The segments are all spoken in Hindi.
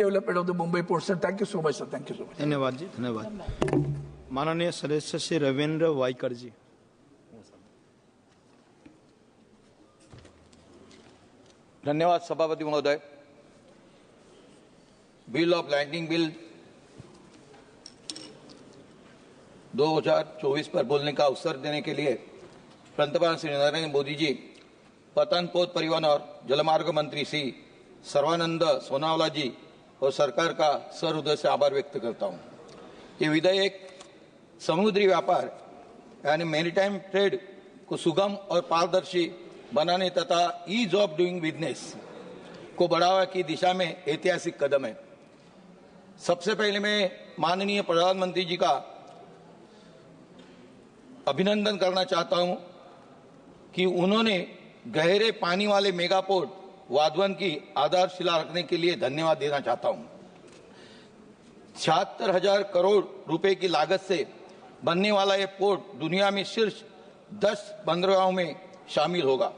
Development of the Mumbai port sir. Thank you so much sir, thank you so much. धन्यवाद जी, धन्यवाद। माननीय सदस्य श्री रविंद्र वाइकर जी। धन्यवाद सभापति महोदय। बिल ऑफ लैंडिंग बिल 2024 पर बोलने का अवसर देने के लिए पंतप्रधान श्री नरेंद्र मोदी जी, पतनपोत परिवहन और जलमार्ग मंत्री श्री सर्बानंद सोनोवाल जी और सरकार का सहृदय से आभार व्यक्त करता हूं। ये विधेयक समुद्री व्यापार यानी मैरीटाइम ट्रेड को सुगम और पारदर्शी बनाने तथा ईज ऑफ डूइंग बिजनेस को बढ़ावा की दिशा में ऐतिहासिक कदम है। सबसे पहले मैं माननीय प्रधानमंत्री जी का अभिनंदन करना चाहता हूं कि उन्होंने गहरे पानी वाले मेगा पोर्ट वाधवन की आधारशिला रखने के लिए धन्यवाद देना चाहता हूं। 76,000 करोड़ रुपए की लागत से बनने वाला यह पोर्ट दुनिया में शीर्ष 10 बंदरगाहों में शामिल होगा।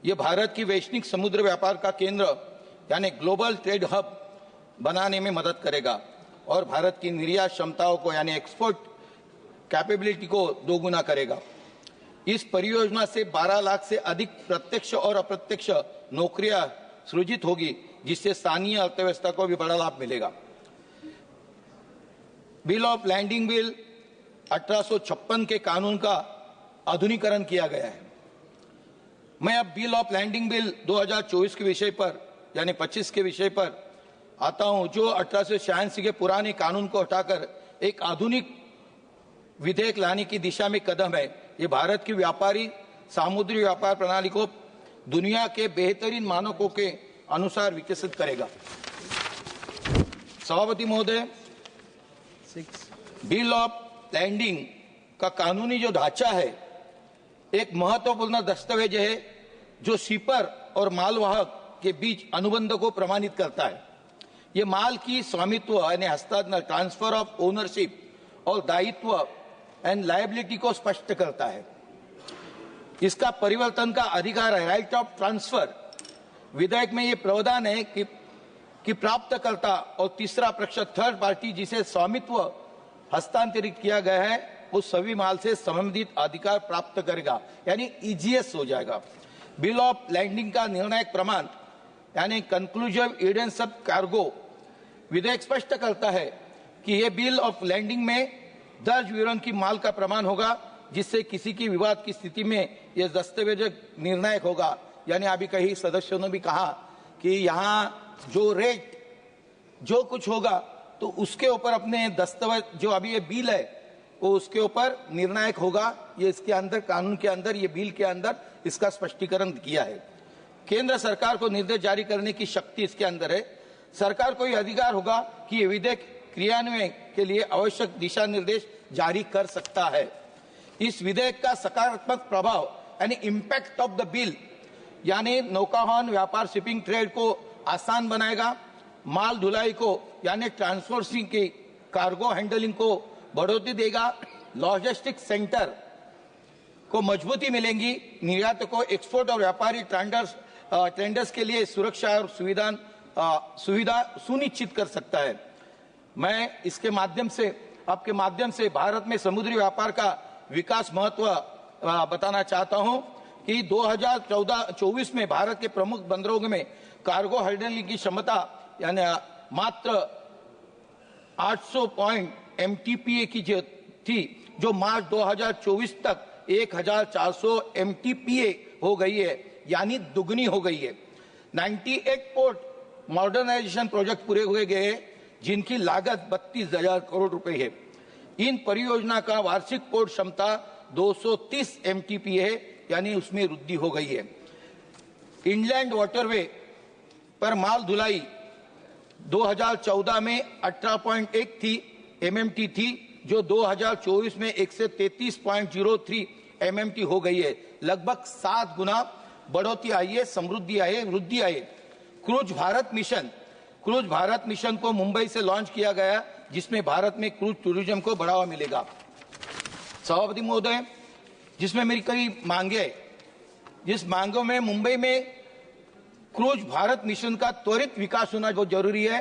यह भारत की वैश्विक समुद्र व्यापार का केंद्र यानी ग्लोबल ट्रेड हब बनाने में मदद करेगा और भारत की निर्यात क्षमताओं को यानी एक्सपोर्ट कैपेबिलिटी को दोगुना करेगा। इस परियोजना से 12 लाख से अधिक प्रत्यक्ष और अप्रत्यक्ष नौकरियां सृजित होगी, जिससे स्थानीय अर्थव्यवस्था को भी बड़ा लाभ मिलेगा। बिल ऑफ लैंडिंग बिल 1856 के कानून का आधुनिकीकरण किया गया है। मैं अब बिल ऑफ लैंडिंग बिल 2024 के विषय पर यानी 25 के विषय पर आता हूं, जो 1886 के पुराने कानून को हटाकर एक आधुनिक विधेयक लाने की दिशा में कदम है। ये भारत की व्यापारी सामुद्री व्यापार प्रणाली को दुनिया के बेहतरीन मानकों के अनुसार विकसित करेगा। सभापति महोदय, बिल ऑफ लैंडिंग का कानूनी जो ढांचा है एक महत्वपूर्ण दस्तावेज है जो शिपर और मालवाहक के बीच अनुबंध को प्रमाणित करता है। ये माल की स्वामित्व यानी हस्तांतरण ट्रांसफर ऑफ ओनरशिप और दायित्व एंड लायबिलिटी को स्पष्ट करता है। इसका परिवर्तन का अधिकार है, राइट ऑफ ट्रांसफर। विधेयक में ये प्रावधान है कि प्राप्तकर्ता और तीसरा पक्ष थर्ड पार्टी जिसे स्वामित्व हस्तांतरित किया गया है उस सभी माल से संबंधित अधिकार प्राप्त करेगा, यानी ईजीएस हो जाएगा। बिल ऑफ लैंडिंग का निर्णायक प्रमाण यानी कंक्लूसिव एविडेंस ऑफ कार्गो विधेयक स्पष्ट करता है कि यह बिल ऑफ लैंडिंग में दर्ज विवरण की माल का प्रमाण होगा, जिससे किसी की विवाद की स्थिति में यह दस्तावेज निर्णायक होगा। यानी अभी कई सदस्यों ने भी कहा कि यहाँ जो रेट जो कुछ होगा तो उसके ऊपर अपने दस्तावेज जो अभी ये बिल है वो उसके ऊपर निर्णायक होगा। ये इसके अंदर कानून के अंदर ये बिल के अंदर इसका स्पष्टीकरण किया है। केंद्र सरकार को निर्देश जारी करने की शक्ति इसके अंदर है। सरकार को यह अधिकार होगा कि ये विधेयक क्रियान्वयन के लिए आवश्यक दिशा निर्देश जारी कर सकता है। इस विधेयक का सकारात्मक प्रभाव यानी इम्पैक्ट ऑफ द बिल यानी नौकावाहन व्यापार शिपिंग ट्रेड को आसान बनाएगा, माल ढुलाई को यानी ट्रांसपोर्टिंग की कार्गो हैंडलिंग को बढ़ोतरी देगा, लॉजिस्टिक सेंटर को मजबूती मिलेगी, निर्यात को एक्सपोर्ट और व्यापारी ट्रेंडर्स के लिए सुरक्षा और सुविधा सुनिश्चित कर सकता है। मैं इसके माध्यम से आपके माध्यम से भारत में समुद्री व्यापार का विकास महत्व बताना चाहता हूं कि 2014-24 में भारत के प्रमुख बंदरों में कार्गो हैंडलिंग की क्षमता यानी मात्र 800 MTPA की थी, जो मार्च 2024 तक 1400 MTPA हो गई है, यानी दुगनी हो गई है। 98 पोर्ट मॉडर्नाइजेशन प्रोजेक्ट पूरे हुए गए जिनकी लागत 32,000 करोड़ रुपए है। इन परियोजना का वार्षिक पोर्ट क्षमता 230 MTPA है, यानी उसमें वृद्धि हो गई है। इनलैंड वाटरवे पर माल ढुलाई 2014 में 18.1 MMT थी, जो 2024 में 133.03 MMT हो गई है। लगभग 7 गुना बढ़ोतरी आई है, समृद्धि आई है, वृद्धि आई है। क्रूज भारत मिशन को मुंबई से लॉन्च किया गया, जिसमें भारत में क्रूज टूरिज्म को बढ़ावा मिलेगा। सभापति महोदय, जिसमें मेरी कई मांगे, जिस मांगों में मुंबई में क्रूज भारत मिशन का त्वरित विकास होना बहुत जरूरी है।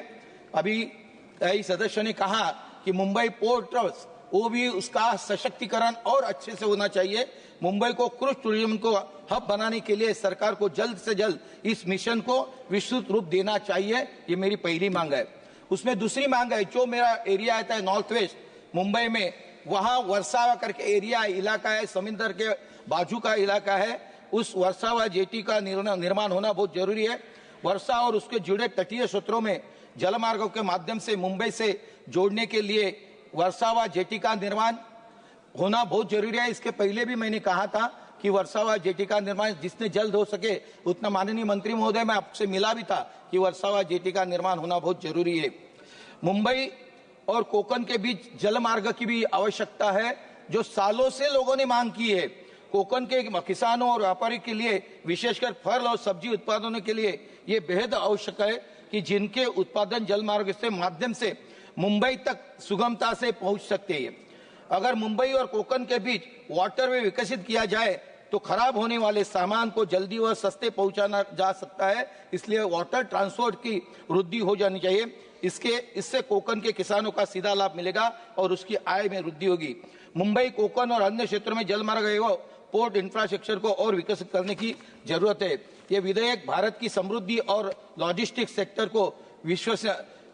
अभी कई सदस्यों ने कहा कि मुंबई पोर्ट ट्रस्ट वो भी उसका सशक्तिकरण और अच्छे से होना चाहिए। मुंबई को क्रूज टूरिज्म को हब बनाने के लिए सरकार को जल्द से जल्द इस मिशन को विस्तृत रूप देना चाहिए, ये मेरी पहली मांग है। उसमें दूसरी मांग है, जो मेरा एरिया आता है नॉर्थ वेस्ट मुंबई में, वहां वर्सावा करके एरिया इलाका है, समुद्र के बाजू का इलाका है, उस वर्सावा जेटी का निर्माण होना बहुत जरूरी है। वर्षा और उसके जुड़े तटीय क्षेत्रों में जलमार्गों के माध्यम से मुंबई से जोड़ने के लिए वर्सावा जेटी का निर्माण होना बहुत जरूरी है। इसके पहले भी मैंने कहा था कि वर्सावा जेटी का निर्माण जितने जल्द हो सके उतना, माननीय मंत्री महोदय मैं आपसे मिला भी था कि वर्सावा जेटी का निर्माण होना बहुत जरूरी है। मुंबई और कोकण के बीच जलमार्ग की भी आवश्यकता है, जो सालों से लोगों ने मांग की है। कोकण के किसानों और व्यापारी के लिए, विशेषकर फल और सब्जी उत्पादनों के लिए ये बेहद आवश्यक है कि जिनके उत्पादन जलमार्ग से माध्यम से मुंबई तक सुगमता से पहुंच सकते हैं। अगर मुंबई और कोकण के बीच वाटरवे विकसित किया जाए तो खराब होने वाले सामान को जल्दी व सस्ते पहुंचाना जा सकता है, इसलिए वाटर ट्रांसपोर्ट की वृद्धि हो जानी चाहिए। इससे कोकण के किसानों का सीधा लाभ मिलेगा और उसकी आय में वृद्धि होगी। मुंबई, कोकण और अन्य क्षेत्रों में जलमार्ग एवं पोर्ट इंफ्रास्ट्रक्चर को और विकसित करने की जरूरत है। ये विधेयक भारत की समृद्धि और लॉजिस्टिक्स सेक्टर को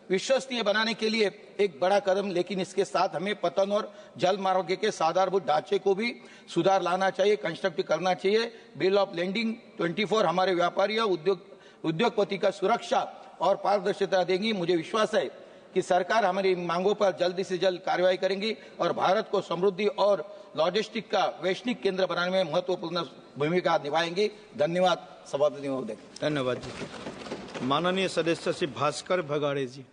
विश्वसनीय बनाने के लिए एक बड़ा कदम, लेकिन इसके साथ हमें पतन और जलमार्ग के आधारभूत ढांचे को भी सुधार लाना चाहिए, कंस्ट्रक्ट करना चाहिए। बिल ऑफ लैंडिंग 24 हमारे व्यापारियों उद्योगपति का सुरक्षा और पारदर्शिता देंगी। मुझे विश्वास है कि सरकार हमारी मांगों पर जल्दी से जल्द कार्रवाई करेंगी और भारत को समृद्धि और लॉजिस्टिक का वैश्विक केंद्र बनाने में महत्वपूर्ण भूमिका निभाएंगी। धन्यवाद सभापति महोदय। धन्यवाद जी। माननीय सदस्य श्री भास्कर भगाड़े जी।